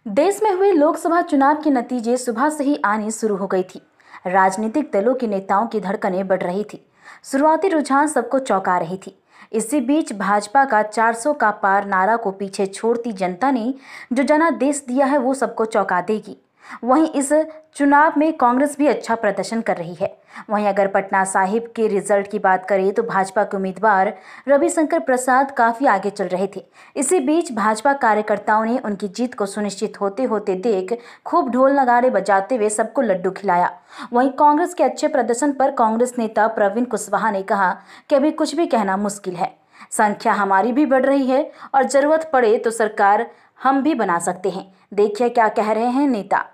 देश में हुए लोकसभा चुनाव के नतीजे सुबह से ही आने शुरू हो गई थी। राजनीतिक दलों के नेताओं की धड़कनें बढ़ रही थी। शुरुआती रुझान सबको चौंका रही थी। इसी बीच भाजपा का 400 का पार नारा को पीछे छोड़ती जनता ने जो जनादेश दिया है वो सबको चौंका देगी। वहीं इस चुनाव में कांग्रेस भी अच्छा प्रदर्शन कर रही है। वहीं अगर पटना साहिब के रिजल्ट की बात करें तो भाजपा के उम्मीदवार रविशंकर प्रसाद काफी आगे चल रहे थे। इसी बीच भाजपा कार्यकर्ताओं ने उनकी जीत को सुनिश्चित होते होते देख खूब ढोल नगाड़े बजाते हुए सबको लड्डू खिलाया। वहीं कांग्रेस के अच्छे प्रदर्शन पर कांग्रेस नेता प्रवीण कुशवाहा ने कहा कि अभी कुछ भी कहना मुश्किल है। संख्या हमारी भी बढ़ रही है और जरूरत पड़े तो सरकार हम भी बना सकते हैं। देखिए क्या कह रहे हैं नेता।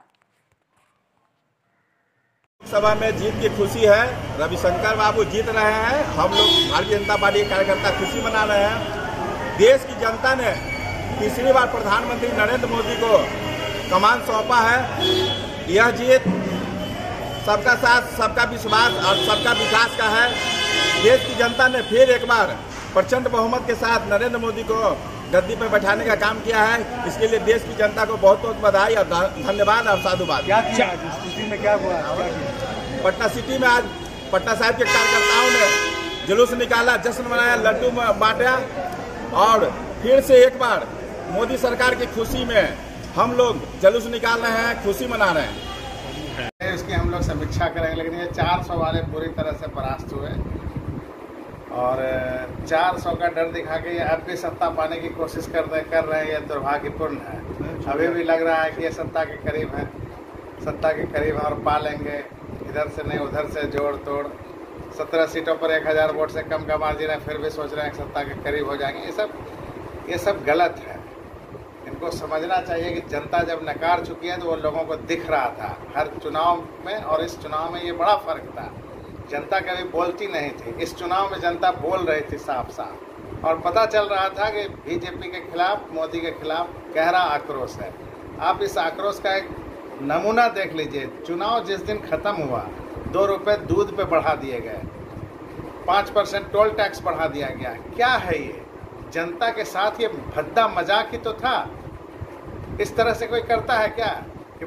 सभा में जीत की खुशी है। रविशंकर बाबू जीत रहे हैं। हम लोग भारतीय जनता पार्टी के कार्यकर्ता खुशी मना रहे हैं। देश की जनता ने तीसरी बार प्रधानमंत्री नरेंद्र मोदी को कमान सौंपा है। यह जीत सबका साथ, सबका विश्वास और सबका विकास का है। देश की जनता ने फिर एक बार प्रचंड बहुमत के साथ नरेंद्र मोदी को गद्दी पर बैठाने का काम किया है। इसके लिए देश की जनता को बहुत बहुत बधाई और धन्यवाद और साधुवाद। क्या स्थिति में क्या हुआ? पटना सिटी में आज पटना साहिब के कार्यकर्ताओं ने जुलूस निकाला, जश्न मनाया, लड्डू बांटा और फिर से एक बार मोदी सरकार की खुशी में हम लोग जुलूस निकाल रहे हैं, खुशी मना रहे हैं। इसकी हम लोग समीक्षा करेंगे, लेकिन ये 400 वाले पूरी तरह से परास्त हुए और 400 का डर दिखा के ये अब भी सत्ता पाने की कोशिश कर रहे हैं। ये दुर्भाग्यपूर्ण है। अभी भी लग रहा है कि ये सत्ता के करीब है, सत्ता के करीब है और पा लेंगे। इधर से नहीं उधर से जोड़ तोड़ 17 सीटों पर 1000 वोट से कम का मार्जिन है, फिर भी सोच रहे हैं कि सत्ता के करीब हो जाएंगे। ये सब गलत है। इनको समझना चाहिए कि जनता जब नकार चुकी है तो वो लोगों को दिख रहा था हर चुनाव में, और इस चुनाव में ये बड़ा फर्क था। जनता कभी बोलती नहीं थी, इस चुनाव में जनता बोल रही थी साफ साफ, और पता चल रहा था कि बीजेपी के खिलाफ, मोदी के खिलाफ गहरा आक्रोश है। आप इस आक्रोश का एक नमूना देख लीजिए। चुनाव जिस दिन खत्म हुआ 2 रुपये दूध पे बढ़ा दिए गए, 5% टोल टैक्स बढ़ा दिया गया। क्या है ये? जनता के साथ ये भद्दा मजाक ही तो था। इस तरह से कोई करता है क्या कि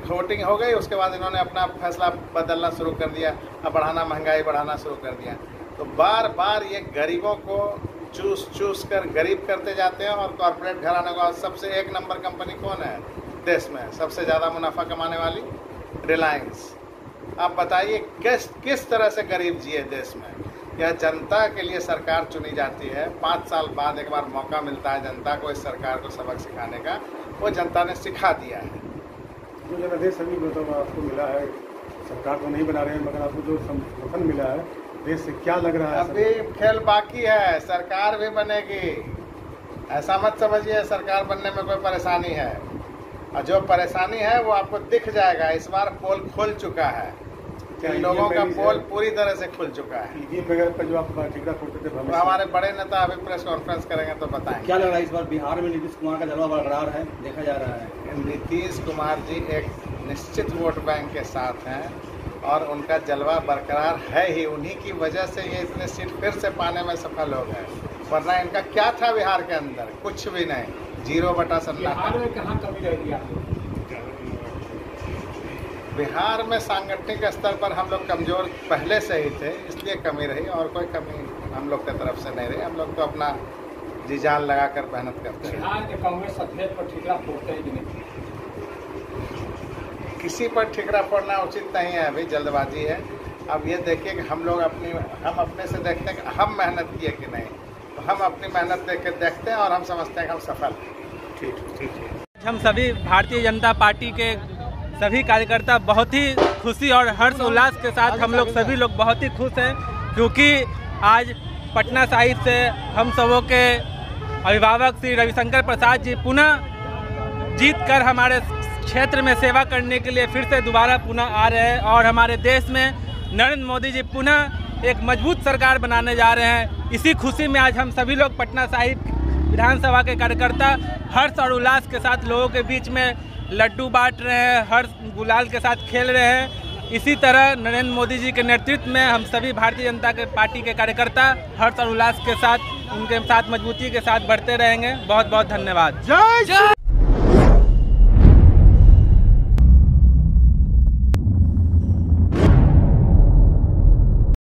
वोटिंग हो गई, उसके बाद इन्होंने अपना फैसला बदलना शुरू कर दिया, अब बढ़ाना, महंगाई बढ़ाना शुरू कर दिया। तो बार बार ये गरीबों को चूस कर गरीब करते जाते हैं। और कॉर्पोरेट घराने को सबसे 1 नंबर कंपनी कौन है देश में? सबसे ज़्यादा मुनाफा कमाने वाली रिलायंस। आप बताइए किस तरह से गरीब जिए देश में? यह जनता के लिए सरकार चुनी जाती है। 5 साल बाद एक बार मौका मिलता है जनता को इस सरकार को सबक सिखाने का। वो जनता ने सिखा दिया है। जो जनादेश अभी मतलब आपको मिला है, सरकार को नहीं बना रहे हैं, मगर आपको जो समर्थन मिला है देश से, क्या लग रहा है? अभी खेल बाकी है, सरकार भी बनेगी। ऐसा मत समझिए सरकार बनने में कोई परेशानी है, और जो परेशानी है वो आपको दिख जाएगा। इस बार पोल खुल चुका है, लोगों का पोल पूरी तरह से खुल चुका है। पर जो आप टिकरा फोड़ते थे, तो हमारे बड़े नेता अभी प्रेस कॉन्फ्रेंस करेंगे तो बताएंगे। क्या लग रहा है इस बार बिहार में नीतीश कुमार का जलवा बरकरार है, देखा जा रहा है? नीतीश कुमार जी एक निश्चित वोट बैंक के साथ हैं और उनका जलवा बरकरार है ही। उन्हीं की वजह से ये इतने सीट फिर से पाने में सफल हो गए, वरना इनका क्या था बिहार के अंदर? कुछ भी नहीं, 0/57। कहाँ कमी रह गया? बिहार में सांगठनिक स्तर पर हम लोग कमजोर पहले से ही थे, इसलिए कमी रही, और कोई कमी हम लोग की तरफ से नहीं रही। हम लोग तो अपना जी जान लगाकर मेहनत करते हैं। बिहार के कांग्रेस अध्यक्ष पर ठिकरा फोड़ते हैं कि नहीं? किसी पर ठिकरा फोड़ना उचित नहीं है, अभी जल्दबाजी है। अब ये देखिए कि हम अपने से देखते हैं कि हम मेहनत किए कि नहीं, तो हम अपनी मेहनत देख के देखते हैं और हम समझते हैं कि हम सफल हैं। ठीक। हम सभी भारतीय जनता पार्टी के सभी कार्यकर्ता बहुत ही खुशी और हर्ष उल्लास के साथ हम लोग सभी लोग बहुत ही खुश हैं, क्योंकि आज पटना साहिब से हम सबों के अभिभावक श्री रविशंकर प्रसाद जी पुनः जीत कर हमारे क्षेत्र में सेवा करने के लिए फिर से दोबारा पुनः आ रहे हैं, और हमारे देश में नरेंद्र मोदी जी पुनः एक मजबूत सरकार बनाने जा रहे हैं। इसी खुशी में आज हम सभी लोग पटना साहिब विधानसभा के कार्यकर्ता हर्ष और उल्लास के साथ लोगों के बीच में लड्डू बांट रहे हैं, हर्ष गुलाल के साथ खेल रहे हैं। इसी तरह नरेंद्र मोदी जी के नेतृत्व में हम सभी भारतीय जनता पार्टी के कार्यकर्ता हर्ष और उल्लास के साथ उनके साथ मजबूती के साथ बढ़ते रहेंगे। बहुत बहुत धन्यवाद। जय